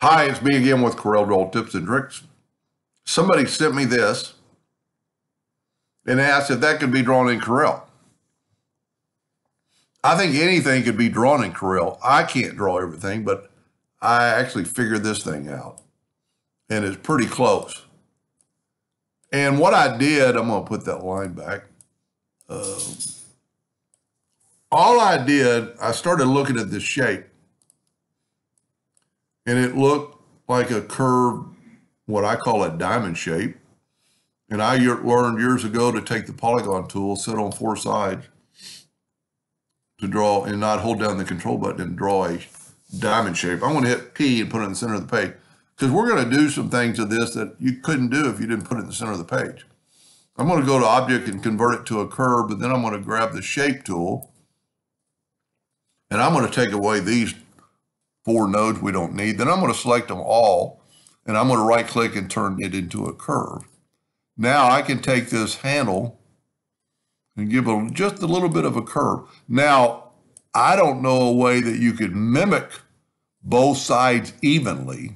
Hi, it's me again with CorelDraw Tips and Tricks. Somebody sent me this and asked if that could be drawn in Corel. I think anything could be drawn in Corel. I can't draw everything, but I actually figured this thing out, and it's pretty close. And what I did, I'm going to put that line back. All I did, I started looking at this shape, and it looked like a curved, what I call a diamond shape. And I learned years ago to take the polygon tool, sit on four sides to draw and not hold down the control button and draw a diamond shape. I'm going to hit P and put it in the center of the page because we're going to do some things to this that you couldn't do if you didn't put it in the center of the page. I'm going to go to Object and convert it to a curve, but then I'm going to grab the Shape tool and I'm going to take away these four nodes we don't need. Then I'm going to select them all and I'm going to right click and turn it into a curve. Now I can take this handle and give it just a little bit of a curve. Now, I don't know a way that you could mimic both sides evenly.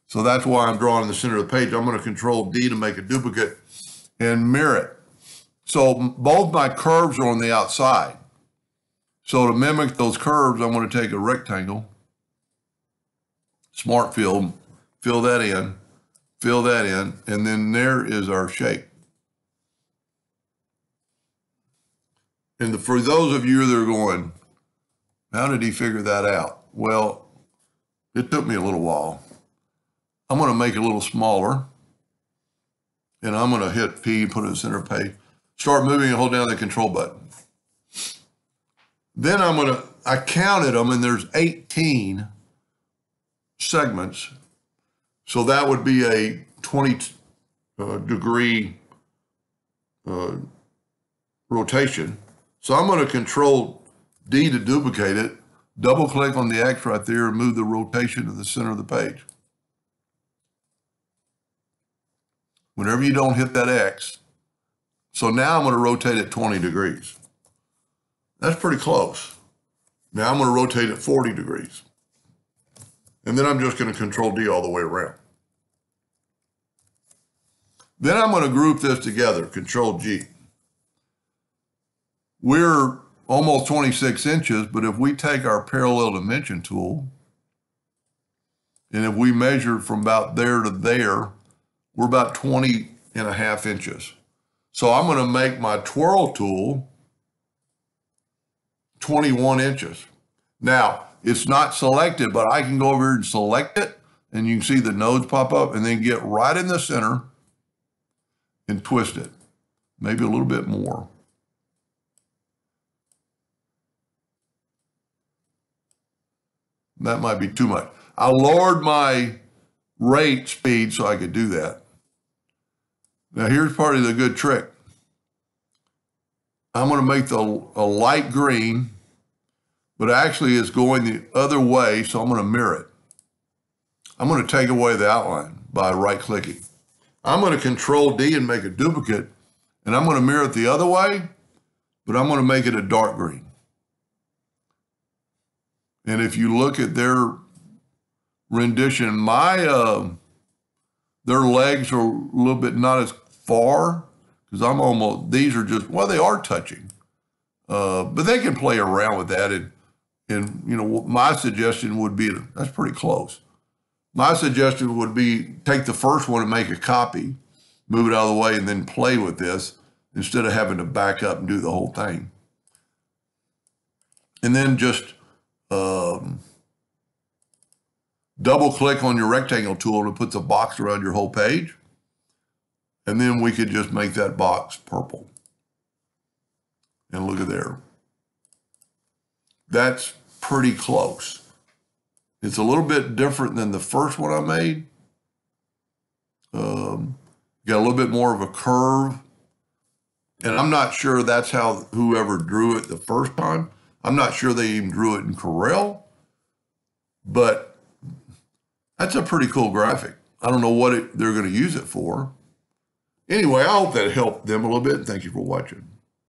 So that's why I'm drawing in the center of the page. I'm going to Control D to make a duplicate and mirror it. So both my curves are on the outside. So to mimic those curves, I'm going to take a rectangle, Smart Fill, fill that in, and then there is our shape. And for those of you that are going, how did he figure that out? Well, it took me a little while. I'm going to make it a little smaller, and I'm going to hit P, put it in the center of the page, start moving and hold down the control button. Then I counted them, and there's 18 segments. So that would be a 20 degree rotation. So I'm going to Control D to duplicate it, double click on the X right there and move the rotation to the center of the page. Whenever you don't hit that X. So now I'm going to rotate it 20 degrees. That's pretty close. Now I'm going to rotate it 40 degrees. And then I'm just going to Control D all the way around. Then I'm going to group this together, Control G. We're almost 26 inches, but if we take our parallel dimension tool, and if we measure from about there to there, we're about 20.5 inches. So I'm going to make my twirl tool 21 inches. Now, it's not selected, but I can go over here and select it, and you can see the nodes pop up, and then get right in the center and twist it, maybe a little bit more. That might be too much. I lowered my rate speed so I could do that. Now here's part of the good trick. I'm going to make a light green, but actually it's going the other way, so I'm going to mirror it. I'm going to take away the outline by right-clicking. I'm going to Control D and make a duplicate, and I'm going to mirror it the other way, but I'm going to make it a dark green. And if you look at their rendition, their legs are a little bit not as far, because I'm almost, these are just, well, they are touching. But they can play around with that. And you know, my suggestion would be, that's pretty close. My suggestion would be take the first one and make a copy, move it out of the way, and then play with this instead of having to back up and do the whole thing. And then just double click on your rectangle tool and it puts a box around your whole page. And then we could just make that box purple. And look at there. That's pretty close. It's a little bit different than the first one I made. Got a little bit more of a curve. And I'm not sure that's how whoever drew it the first time. I'm not sure they even drew it in Corel. But that's a pretty cool graphic. I don't know what they're going to use it for. Anyway, I hope that helped them a little bit. Thank you for watching.